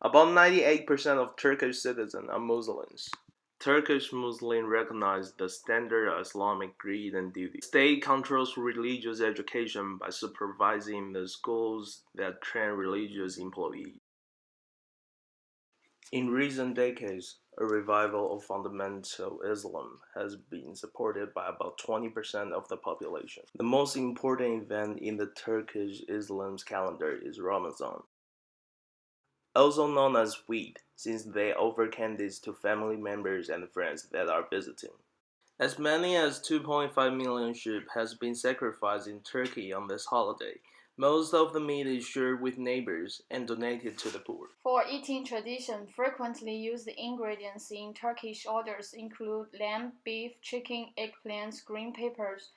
About 98% of Turkish citizens are Muslims. Turkish Muslims recognize the standard of Islamic creed and duty. The state controls religious education by supervising the schools that train religious employees. In recent decades, a revival of fundamental Islam has been supported by about 20% of the population. The most important event in the Turkish Islam's calendar is Ramadan, also known as Eid, since they offer candies to family members and friends that are visiting. As many as 2.5 million sheep has been sacrificed in Turkey on this holiday. Most of the meat is shared with neighbors and donated to the poor. For eating tradition, frequently used ingredients in Turkish orders include lamb, beef, chicken, eggplants, green peppers,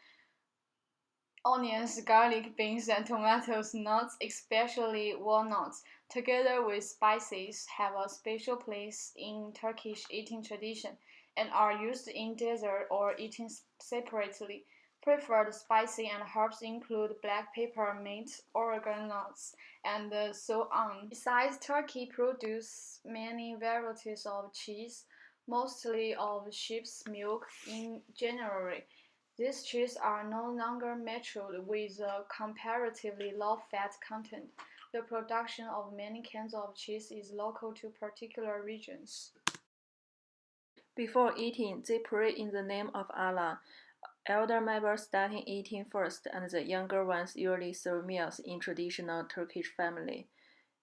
onions, garlic, beans, and tomatoes. Nuts, especially walnuts, together with spices, have a special place in Turkish eating tradition and are used in dessert or eaten separately. Preferred spices and herbs include black pepper, mint, oreganoes, and so on. Besides, Turkey produces many varieties of cheese, mostly of sheep's milk, in January. These cheeses are no longer matured with a comparatively low fat content. The production of many kinds of cheese is local to particular regions. Before eating, they pray in the name of Allah. Elder members starting eating first, and the younger ones usually serve meals in traditional Turkish family.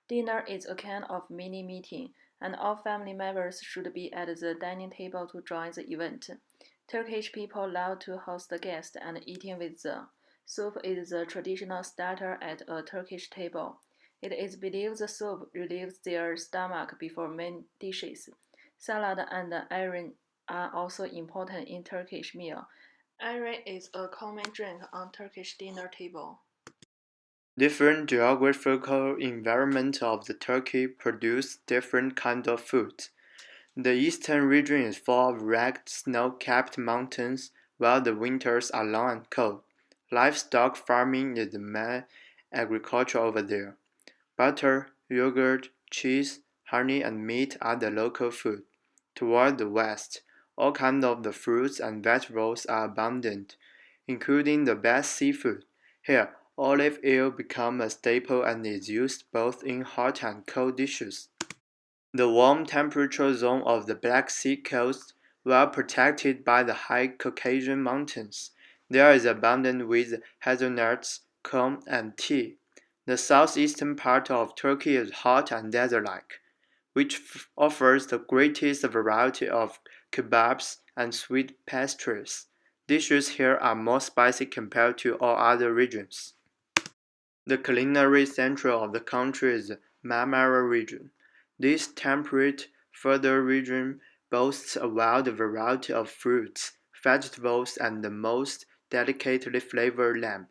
Dinner is a kind of mini meeting, and all family members should be at the dining table to join the event. Turkish people love to host guests and eating with them. Soup is the traditional starter at a Turkish table. It is believed the soup relieves their stomach before main dishes. Salad and ayran are also important in Turkish meal. Ayran is a common drink on Turkish dinner table. Different geographical environments of the Turkey produce different kinds of food. The eastern region is full of rugged, snow-capped mountains, while the winters are long and cold. Livestock farming is the main agriculture over there. Butter, yogurt, cheese, honey, and meat are the local food. Toward the west, all kinds of the fruits and vegetables are abundant, including the best seafood. Here, olive oil becomes a staple and is used both in hot and cold dishes. The warm temperature zone of the Black Sea coast, well protected by the high Caucasian mountains. There is abundant with hazelnuts, corn, and tea. The southeastern part of Turkey is hot and desert-like, which offers the greatest variety of kebabs and sweet pastries. Dishes here are more spicy compared to all other regions. The culinary center of the country is the Marmara region. This temperate, further region boasts a wide variety of fruits, vegetables, and the most delicately flavored lamb.